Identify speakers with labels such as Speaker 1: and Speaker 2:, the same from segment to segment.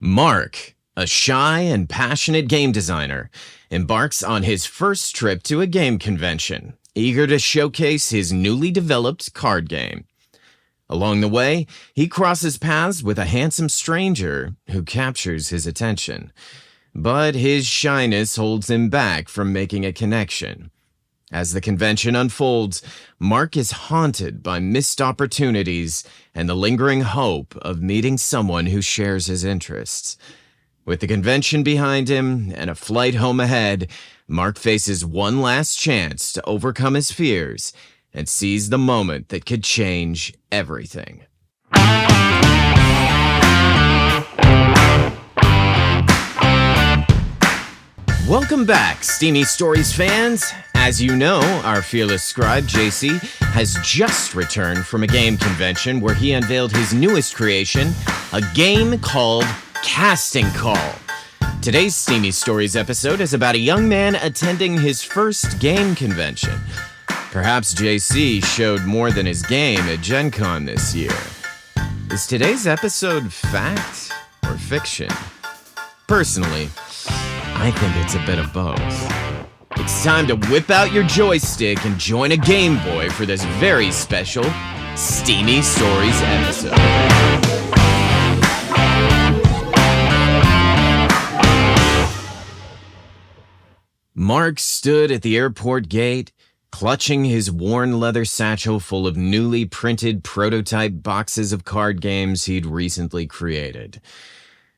Speaker 1: Mark, a shy and passionate game designer, embarks on his first trip to a game convention, eager to showcase his newly developed card game. Along the way, he crosses paths with a handsome stranger who captures his attention. But his shyness holds him back from making a connection. As the convention unfolds, Mark is haunted by missed opportunities and the lingering hope of meeting someone who shares his interests. With the convention behind him and a flight home ahead, Mark faces one last chance to overcome his fears and seize the moment that could change everything. Welcome back, Steamy Stories fans. As you know, our fearless scribe, JC, has just returned from a game convention where he unveiled his newest creation, a game called Casting Call. Today's Steamy Stories episode is about a young man attending his first game convention. Perhaps JC showed more than his game at Gen Con this year. Is today's episode fact or fiction? Personally, I think it's a bit of both. It's time to whip out your joystick and join a Game Boy for this very special Steamy Stories episode. Mark stood at the airport gate, clutching his worn leather satchel full of newly printed prototype boxes of card games he'd recently created.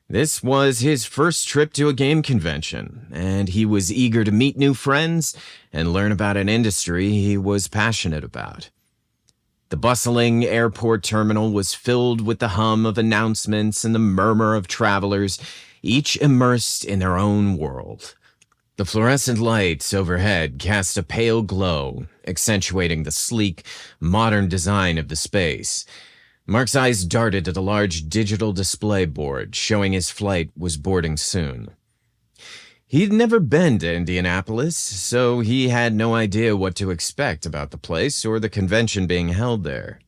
Speaker 1: This was his first trip to a game convention, and he was eager to meet new friends and learn about an industry he was passionate about. The bustling airport terminal was filled with the hum of announcements and the murmur of travelers, each immersed in their own world. The fluorescent lights overhead cast a pale glow, accentuating the sleek, modern design of the space. Mark's eyes darted at a large digital display board showing his flight was boarding soon. He'd never been to Indianapolis, so he had no idea what to expect about the place or the convention being held there.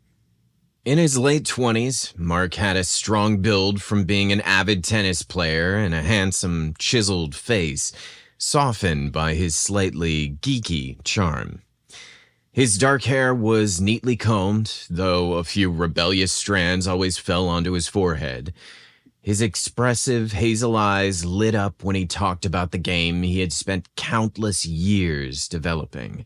Speaker 1: In his late 20s, Mark had a strong build from being an avid tennis player and a handsome, chiseled face, softened by his slightly geeky charm. His dark hair was neatly combed, though a few rebellious strands always fell onto his forehead. His expressive hazel eyes lit up when he talked about the game he had spent countless years developing.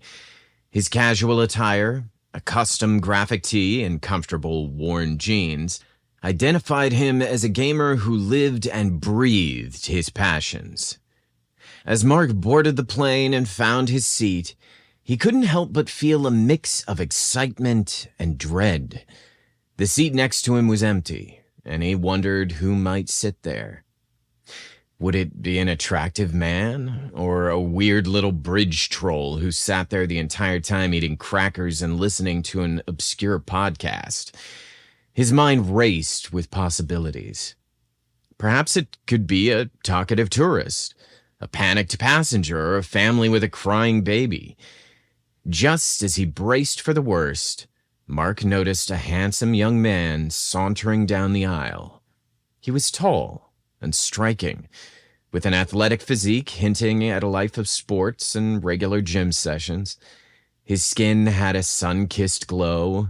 Speaker 1: His casual attire, a custom graphic tee and comfortable worn jeans, identified him as a gamer who lived and breathed his passions. As Mark boarded the plane and found his seat, he couldn't help but feel a mix of excitement and dread. The seat next to him was empty, and he wondered who might sit there. Would it be an attractive man, or a weird little bridge troll who sat there the entire time eating crackers and listening to an obscure podcast? His mind raced with possibilities. Perhaps it could be a talkative tourist, a panicked passenger, or a family with a crying baby. Just as he braced for the worst, Mark noticed a handsome young man sauntering down the aisle. He was tall and striking, with an athletic physique hinting at a life of sports and regular gym sessions. His skin had a sun-kissed glow,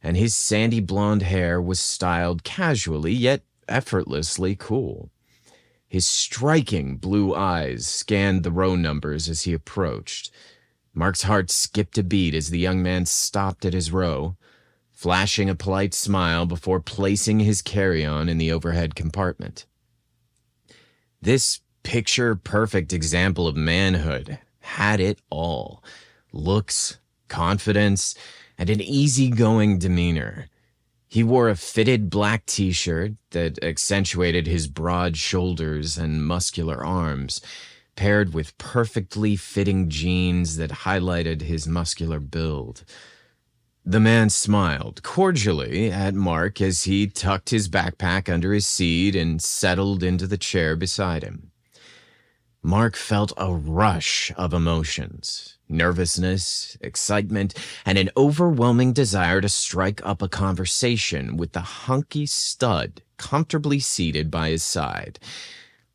Speaker 1: and his sandy blonde hair was styled casually yet effortlessly cool. His striking blue eyes scanned the row numbers as he approached. Mark's heart skipped a beat as the young man stopped at his row, flashing a polite smile before placing his carry-on in the overhead compartment. This picture-perfect example of manhood had it all: looks, confidence, and an easygoing demeanor. He wore a fitted black t-shirt that accentuated his broad shoulders and muscular arms, paired with perfectly fitting jeans that highlighted his muscular build. The man smiled cordially at Mark as he tucked his backpack under his seat and settled into the chair beside him. Mark felt a rush of emotions: nervousness, excitement, and an overwhelming desire to strike up a conversation with the hunky stud comfortably seated by his side.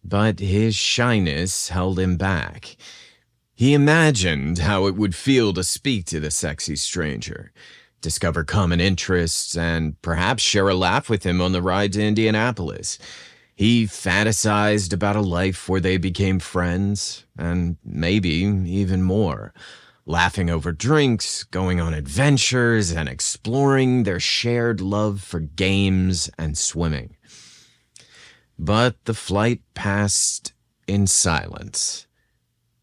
Speaker 1: But his shyness held him back. He imagined how it would feel to speak to the sexy stranger, discover common interests, and perhaps share a laugh with him on the ride to Indianapolis. He fantasized about a life where they became friends, and maybe even more, laughing over drinks, going on adventures, and exploring their shared love for games and swimming. But the flight passed in silence.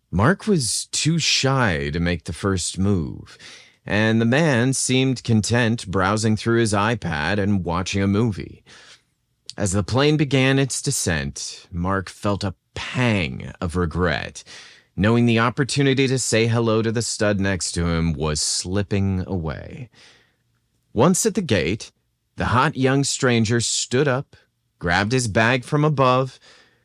Speaker 1: Mark was too shy to make the first move, and the man seemed content browsing through his iPad and watching a movie. As the plane began its descent, Mark felt a pang of regret, knowing the opportunity to say hello to the stud next to him was slipping away. Once at the gate, the hot young stranger stood up, grabbed his bag from above,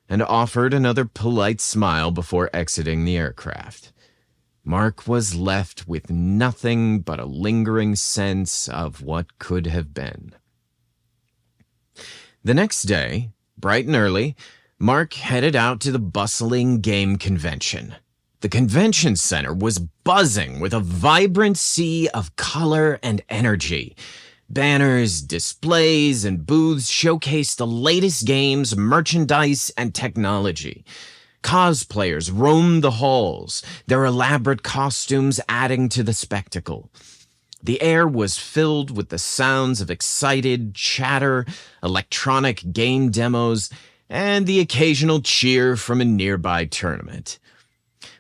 Speaker 1: and offered another polite smile before exiting the aircraft. Mark was left with nothing but a lingering sense of what could have been. The next day, bright and early, Mark headed out to the bustling game convention. The convention center was buzzing with a vibrant sea of color and energy. Banners, displays, and booths showcased the latest games, merchandise, and technology. Cosplayers roamed the halls, their elaborate costumes adding to the spectacle. The air was filled with the sounds of excited chatter, electronic game demos, and the occasional cheer from a nearby tournament.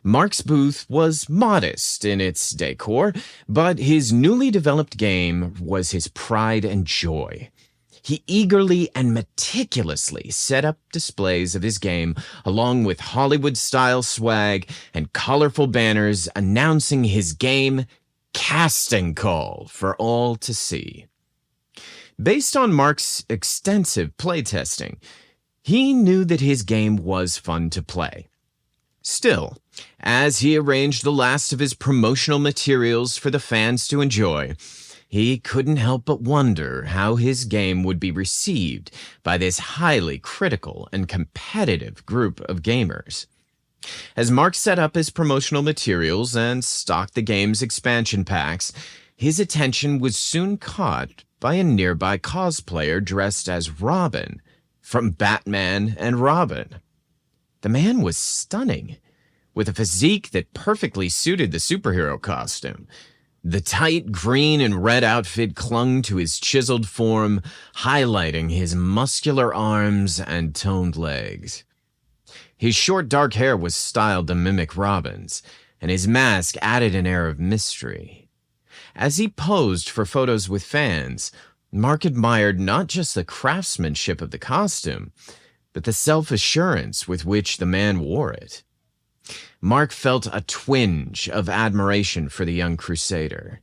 Speaker 1: Mark's booth was modest in its decor, but his newly developed game was his pride and joy. He eagerly and meticulously set up displays of his game, along with Hollywood-style swag and colorful banners announcing his game casting call for all to see. Based on Mark's extensive playtesting, he knew that his game was fun to play. Still, as he arranged the last of his promotional materials for the fans to enjoy, he couldn't help but wonder how his game would be received by this highly critical and competitive group of gamers. As Mark set up his promotional materials and stocked the game's expansion packs, his attention was soon caught by a nearby cosplayer dressed as Robin from Batman and Robin. The man was stunning, with a physique that perfectly suited the superhero costume. The tight green and red outfit clung to his chiseled form, highlighting his muscular arms and toned legs. His short dark hair was styled to mimic Robin's, and his mask added an air of mystery. As he posed for photos with fans, Mark admired not just the craftsmanship of the costume, but the self-assurance with which the man wore it. Mark felt a twinge of admiration for the young crusader.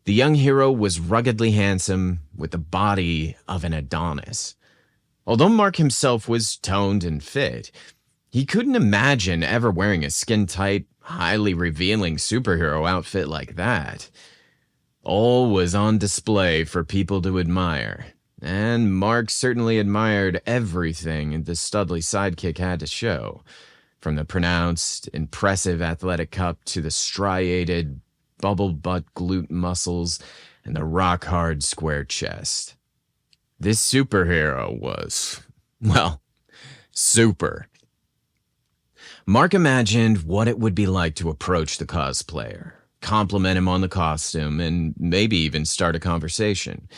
Speaker 1: The young hero was ruggedly handsome, with the body of an Adonis. Although Mark himself was toned and fit, he couldn't imagine ever wearing a skin-tight, highly revealing superhero outfit like that. All was on display for people to admire, and Mark certainly admired everything the Studley sidekick had to show, from the pronounced, impressive athletic cup to the striated, bubble-butt glute muscles and the rock-hard square chest. This superhero was, well, super. Mark imagined what it would be like to approach the cosplayer, compliment him on the costume, and maybe even start a conversation.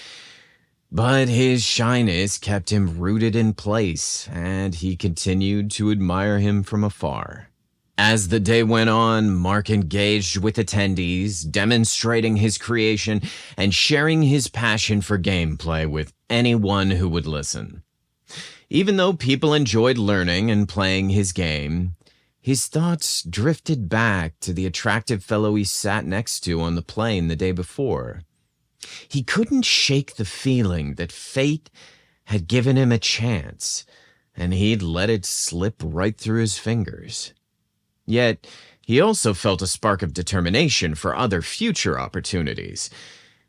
Speaker 1: But his shyness kept him rooted in place, and he continued to admire him from afar. As the day went on, Mark engaged with attendees, demonstrating his creation and sharing his passion for gameplay with anyone who would listen. Even though people enjoyed learning and playing his game, his thoughts drifted back to the attractive fellow he sat next to on the plane the day before. He couldn't shake the feeling that fate had given him a chance, and he'd let it slip right through his fingers. Yet, he also felt a spark of determination for other future opportunities.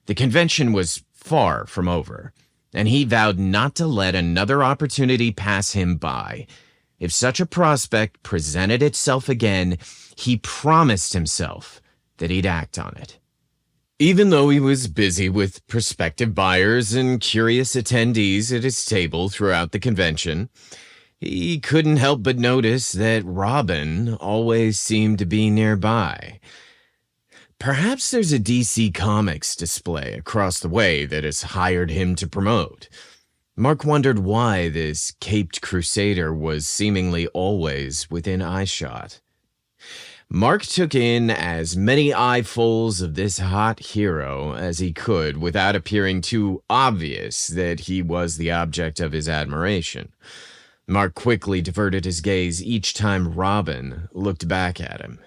Speaker 1: The convention was far from over, and he vowed not to let another opportunity pass him by. If such a prospect presented itself again, he promised himself that he'd act on it. Even though he was busy with prospective buyers and curious attendees at his table throughout the convention, he couldn't help but notice that Robin always seemed to be nearby. Perhaps there's a DC Comics display across the way that has hired him to promote. Mark wondered why this caped crusader was seemingly always within eyeshot. Mark took in as many eyefuls of this hot hero as he could without appearing too obvious that he was the object of his admiration. Mark quickly diverted his gaze each time Robin looked back at him.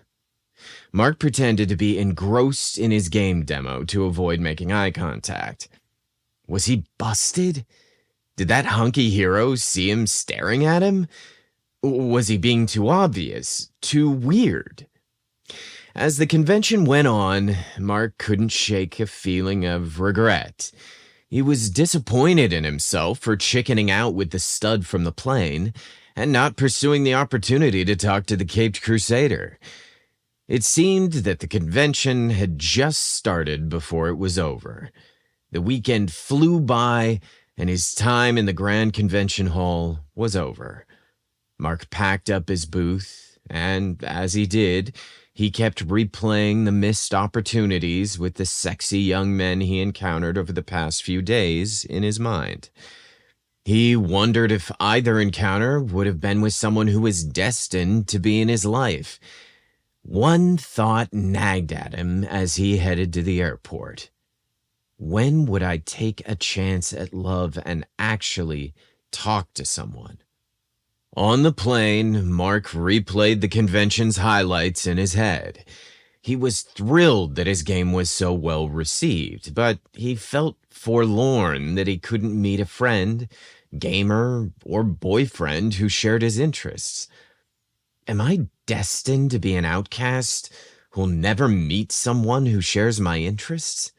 Speaker 1: Mark pretended to be engrossed in his game demo to avoid making eye contact. Was he busted? Did that hunky hero see him staring at him? Was he being too obvious, too weird? As the convention went on, Mark couldn't shake a feeling of regret. He was disappointed in himself for chickening out with the stud from the plane and not pursuing the opportunity to talk to the caped crusader. It seemed that the convention had just started before it was over. The weekend flew by, and his time in the Grand Convention Hall was over. Mark packed up his booth, and as he did, he kept replaying the missed opportunities with the sexy young men he encountered over the past few days in his mind. He wondered if either encounter would have been with someone who was destined to be in his life. One thought nagged at him as he headed to the airport. When would I take a chance at love and actually talk to someone? On the plane, Mark replayed the convention's highlights in his head. He was thrilled that his game was so well received, but he felt forlorn that he couldn't meet a friend, gamer, or boyfriend who shared his interests. Am I destined to be an outcast who'll never meet someone who shares my interests?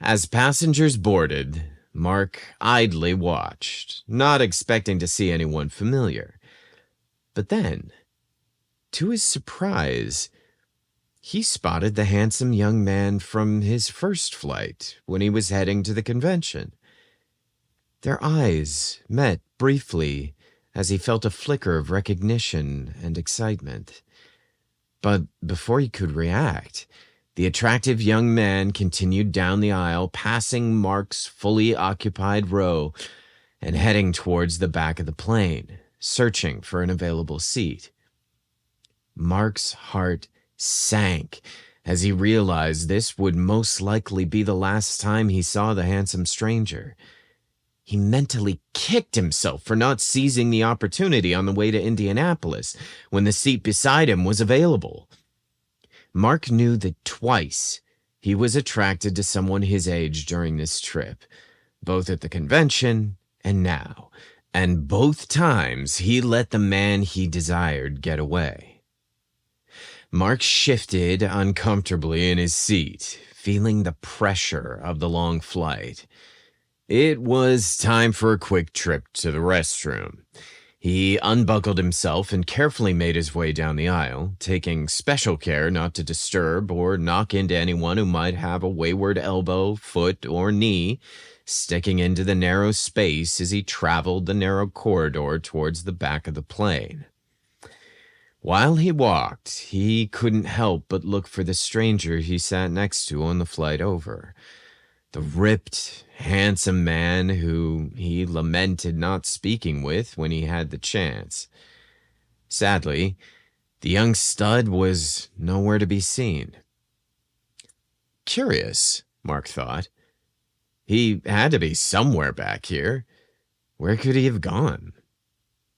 Speaker 1: As passengers boarded, Mark idly watched, not expecting to see anyone familiar. But then, to his surprise, he spotted the handsome young man from his first flight when he was heading to the convention. Their eyes met briefly as he felt a flicker of recognition and excitement. But before he could react, the attractive young man continued down the aisle, passing Mark's fully occupied row and heading towards the back of the plane, searching for an available seat. Mark's heart sank as he realized this would most likely be the last time he saw the handsome stranger. He mentally kicked himself for not seizing the opportunity on the way to Indianapolis when the seat beside him was available. Mark knew that twice he was attracted to someone his age during this trip, both at the convention and now, and both times he let the man he desired get away. Mark shifted uncomfortably in his seat, feeling the pressure of the long flight. It was time for a quick trip to the restroom. He unbuckled himself and carefully made his way down the aisle, taking special care not to disturb or knock into anyone who might have a wayward elbow, foot, or knee sticking into the narrow space as he traveled the narrow corridor towards the back of the plane. While he walked, he couldn't help but look for the stranger he sat next to on the flight over. The ripped, handsome man who he lamented not speaking with when he had the chance. Sadly, the young stud was nowhere to be seen. Curious, Mark thought. He had to be somewhere back here. Where could he have gone?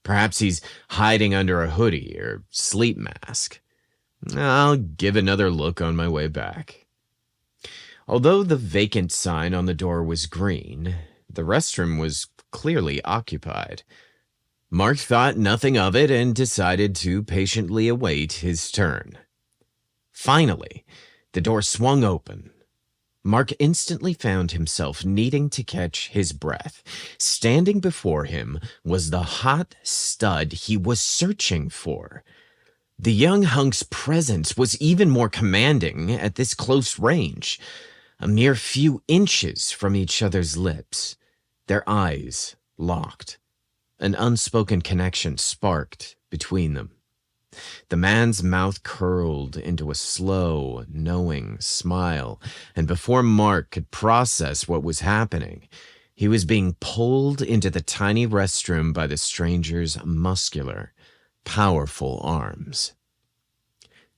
Speaker 1: Perhaps he's hiding under a hoodie or sleep mask. I'll give another look on my way back. Although the vacant sign on the door was green, the restroom was clearly occupied. Mark thought nothing of it and decided to patiently await his turn. Finally, the door swung open. Mark instantly found himself needing to catch his breath. Standing before him was the hot stud he was searching for. The young hunk's presence was even more commanding at this close range, a mere few inches from each other's lips. Their eyes locked. An unspoken connection sparked between them. The man's mouth curled into a slow, knowing smile, and before Mark could process what was happening, he was being pulled into the tiny restroom by the stranger's muscular, powerful arms.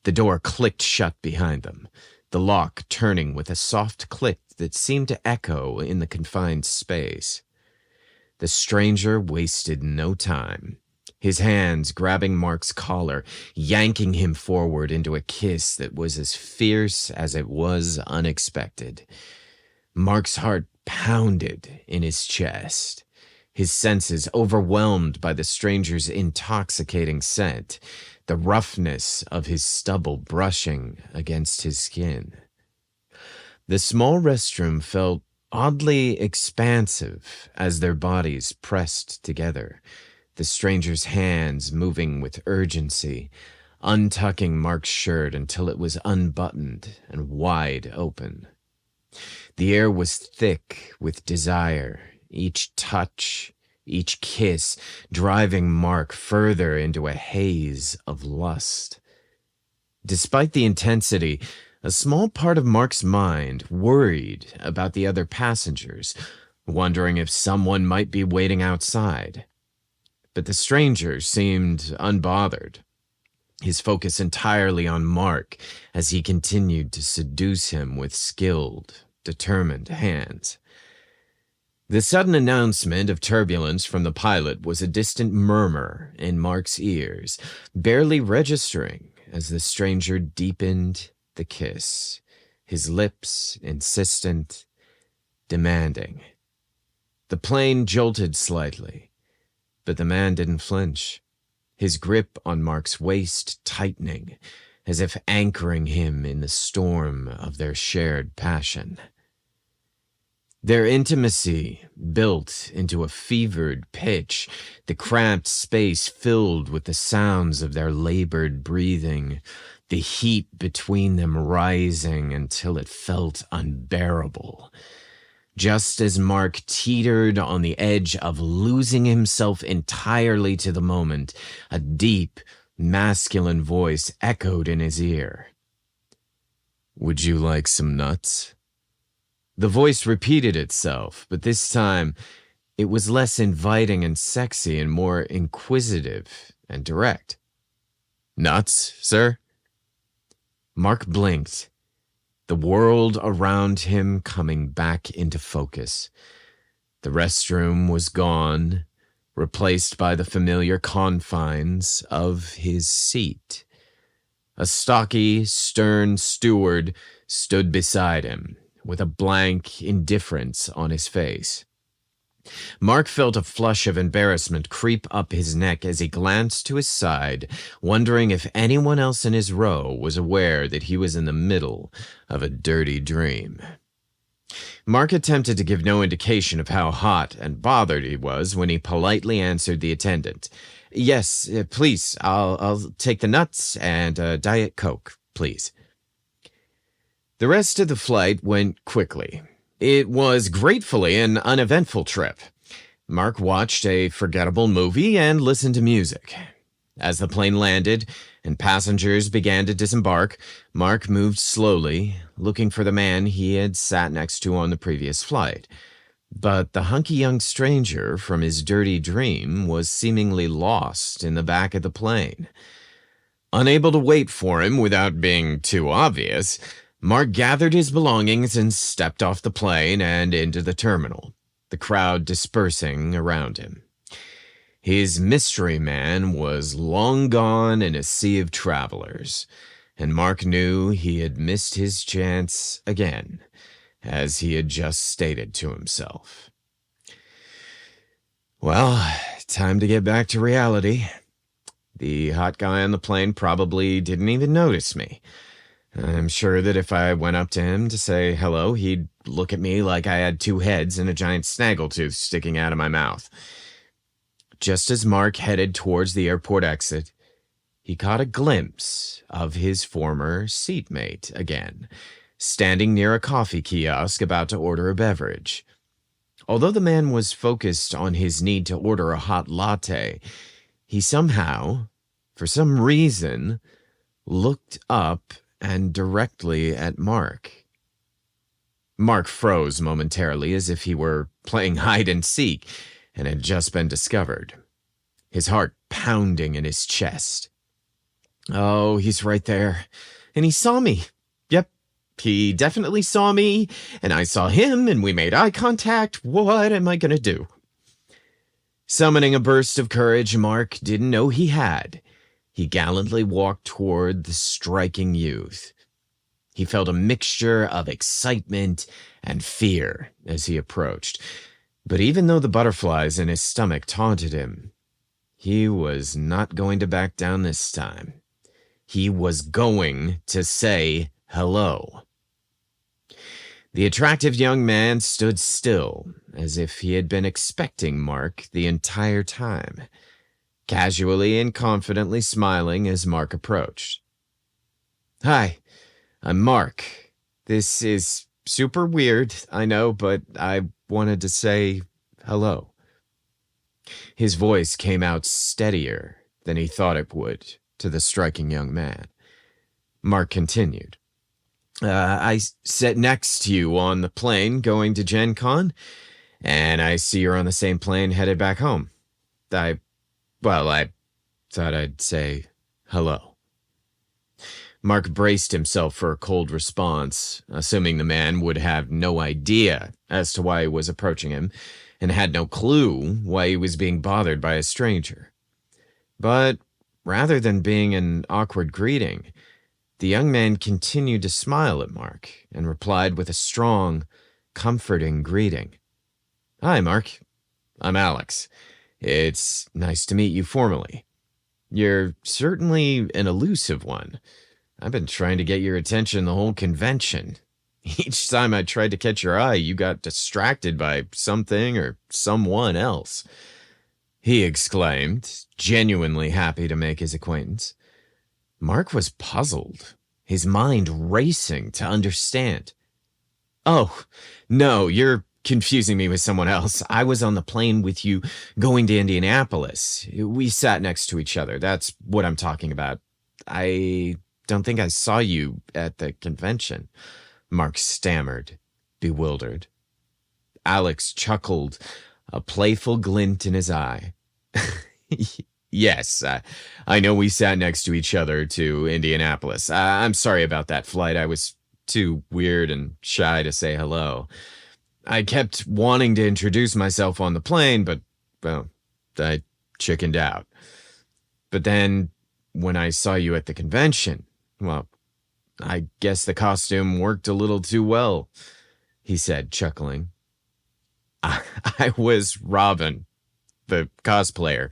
Speaker 1: The door clicked shut behind them, the lock turning with a soft click that seemed to echo in the confined space. The stranger wasted no time, his hands grabbing Mark's collar, yanking him forward into a kiss that was as fierce as it was unexpected. Mark's heart pounded in his chest, his senses overwhelmed by the stranger's intoxicating scent, the roughness of his stubble brushing against his skin. The small restroom felt oddly expansive as their bodies pressed together, the stranger's hands moving with urgency, untucking Mark's shirt until it was unbuttoned and wide open. The air was thick with desire, each touch, each kiss driving Mark further into a haze of lust. Despite the intensity, a small part of Mark's mind worried about the other passengers, wondering if someone might be waiting outside. But the stranger seemed unbothered, his focus entirely on Mark as he continued to seduce him with skilled, determined hands. The sudden announcement of turbulence from the pilot was a distant murmur in Mark's ears, barely registering as the stranger deepened the kiss, his lips insistent, demanding. The plane jolted slightly, but the man didn't flinch, his grip on Mark's waist tightening, as if anchoring him in the storm of their shared passion. Their intimacy built into a fevered pitch, the cramped space filled with the sounds of their labored breathing, the heat between them rising until it felt unbearable. Just as Mark teetered on the edge of losing himself entirely to the moment, a deep, masculine voice echoed in his ear. "Would you like some nuts?" The voice repeated itself, but this time it was less inviting and sexy and more inquisitive and direct. "Nuts, sir?" Mark blinked, the world around him coming back into focus. The restroom was gone, replaced by the familiar confines of his seat. A stocky, stern steward stood beside him, with a blank indifference on his face. Mark felt a flush of embarrassment creep up his neck as he glanced to his side, wondering if anyone else in his row was aware that he was in the middle of a dirty dream. Mark attempted to give no indication of how hot and bothered he was when he politely answered the attendant. "Yes, please, I'll take the nuts and a Diet Coke, please." The rest of the flight went quickly. It was gratefully an uneventful trip. Mark watched a forgettable movie and listened to music. As the plane landed and passengers began to disembark, Mark moved slowly, looking for the man he had sat next to on the previous flight. But the hunky young stranger from his dirty dream was seemingly lost in the back of the plane. Unable to wait for him without being too obvious, Mark gathered his belongings and stepped off the plane and into the terminal, the crowd dispersing around him. His mystery man was long gone in a sea of travelers, and Mark knew he had missed his chance again, as he had just stated to himself. Well, time to get back to reality. The hot guy on the plane probably didn't even notice me. I'm sure that if I went up to him to say hello, he'd look at me like I had two heads and a giant snaggletooth sticking out of my mouth. Just as Mark headed towards the airport exit, he caught a glimpse of his former seatmate again, standing near a coffee kiosk about to order a beverage. Although the man was focused on his need to order a hot latte, he somehow, for some reason, looked up and directly at Mark. Mark froze momentarily as if he were playing hide and seek and had just been discovered, his heart pounding in his chest. Oh, he's right there. And he saw me. Yep, he definitely saw me, and I saw him, and we made eye contact. What am I going to do? Summoning a burst of courage Mark didn't know he had, he gallantly walked toward the striking youth. He felt a mixture of excitement and fear as he approached. But even though the butterflies in his stomach taunted him, he was not going to back down this time. He was going to say hello. The attractive young man stood still, as if he had been expecting Mark the entire time, casually and confidently smiling as Mark approached. Hi, I'm Mark. This is super weird, I know, but I wanted to say hello. His voice came out steadier than he thought it would to the striking young man. Mark continued. I sat next to you on the plane going to Gen Con, and I see you're on the same plane headed back home. I thought I'd say hello. Mark braced himself for a cold response, assuming the man would have no idea as to why he was approaching him, and had no clue why he was being bothered by a stranger. But rather than being an awkward greeting, the young man continued to smile at Mark and replied with a strong, comforting greeting. Hi, Mark. I'm Alex. It's nice to meet you formally. You're certainly an elusive one. I've been trying to get your attention the whole convention. Each time I tried to catch your eye, you got distracted by something or someone else. He exclaimed, genuinely happy to make his acquaintance. Mark was puzzled, his mind racing to understand. Oh, no, you're confusing me with someone else. I was on the plane with you going to Indianapolis. We sat next to each other. That's what I'm talking about. I don't think I saw you at the convention. Mark stammered, bewildered. Alex chuckled, a playful glint in his eye. Yes, I know we sat next to each other to Indianapolis. I'm sorry about that flight. I was too weird and shy to say hello. I kept wanting to introduce myself on the plane, but, well, I chickened out. But then, when I saw you at the convention, well, I guess the costume worked a little too well, he said, chuckling. I was Robin, the cosplayer.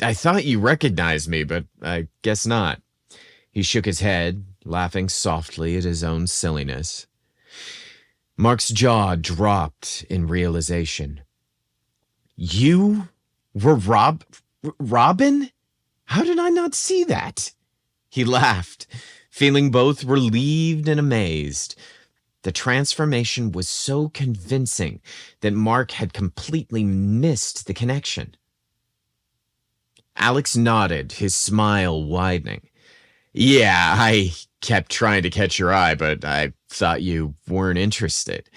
Speaker 1: I thought you recognized me, but I guess not. He shook his head, laughing softly at his own silliness. Mark's jaw dropped in realization. You were Robin? How did I not see that? He laughed, feeling both relieved and amazed. The transformation was so convincing that Mark had completely missed the connection. Alex nodded, his smile widening. Yeah, I kept trying to catch your eye, but I thought you weren't interested.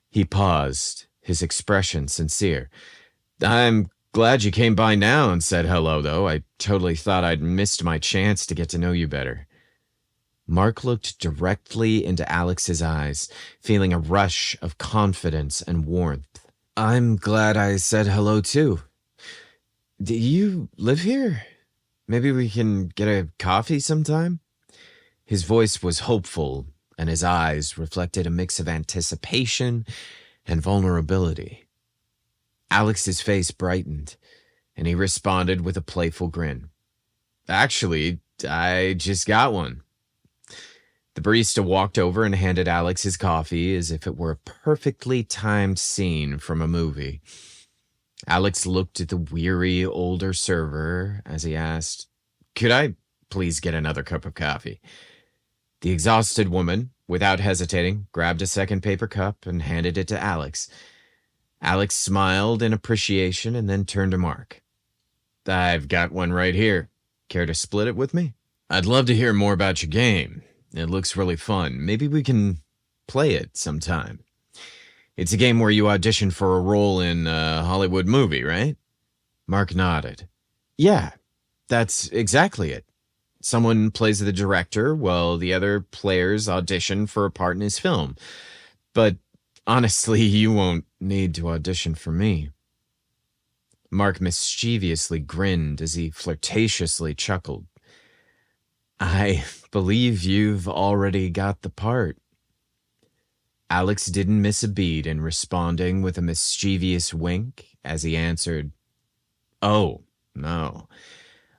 Speaker 1: He paused, his expression sincere. I'm glad you came by now and said hello, though. I totally thought I'd missed my chance to get to know you better. Mark looked directly into Alex's eyes, feeling a rush of confidence and warmth. I'm glad I said hello, too. Do you live here? Maybe we can get a coffee sometime? His voice was hopeful, and his eyes reflected a mix of anticipation and vulnerability. Alex's face brightened, and he responded with a playful grin. Actually, I just got one. The barista walked over and handed Alex his coffee as if it were a perfectly timed scene from a movie. Alex looked at the weary older server as he asked, "Could I please get another cup of coffee?" The exhausted woman, without hesitating, grabbed a second paper cup and handed it to Alex. Alex smiled in appreciation and then turned to Mark. "I've got one right here. Care to split it with me? I'd love to hear more about your game. It looks really fun. Maybe we can play it sometime." "It's a game where you audition for a role in a Hollywood movie, right?" Mark nodded. "Yeah, that's exactly it. Someone plays the director while the other players audition for a part in his film. But honestly, you won't need to audition for me." Mark mischievously grinned as he flirtatiously chuckled. "I believe you've already got the part." Alex didn't miss a beat in responding with a mischievous wink as he answered, "Oh, no.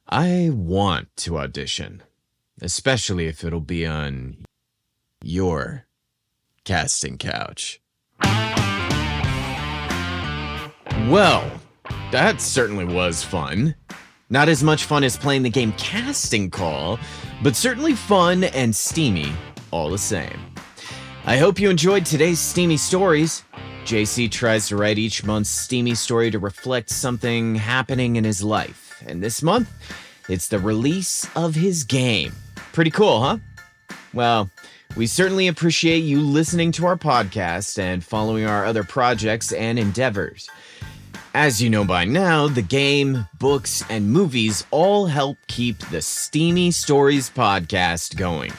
Speaker 1: I want to audition, especially if it'll be on your casting couch." Well, that certainly was fun. Not as much fun as playing the game Casting Call, but certainly fun and steamy all the same. I hope you enjoyed today's Steamy Stories. JC tries to write each month's Steamy Story to reflect something happening in his life. And this month, it's the release of his game. Pretty cool, huh? Well, we certainly appreciate you listening to our podcast and following our other projects and endeavors. As you know by now, the game, books, and movies all help keep the Steamy Stories podcast going.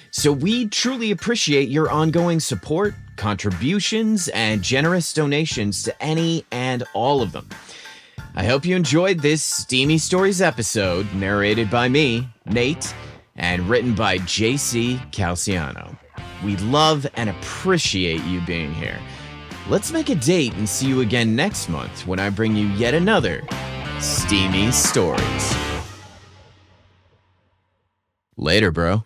Speaker 1: So we truly appreciate your ongoing support, contributions, and generous donations to any and all of them. I hope you enjoyed this Steamy Stories episode, narrated by me, Nate, and written by JC Calciano. We love and appreciate you being here. Let's make a date and see you again next month when I bring you yet another Steamy Stories. Later, bro.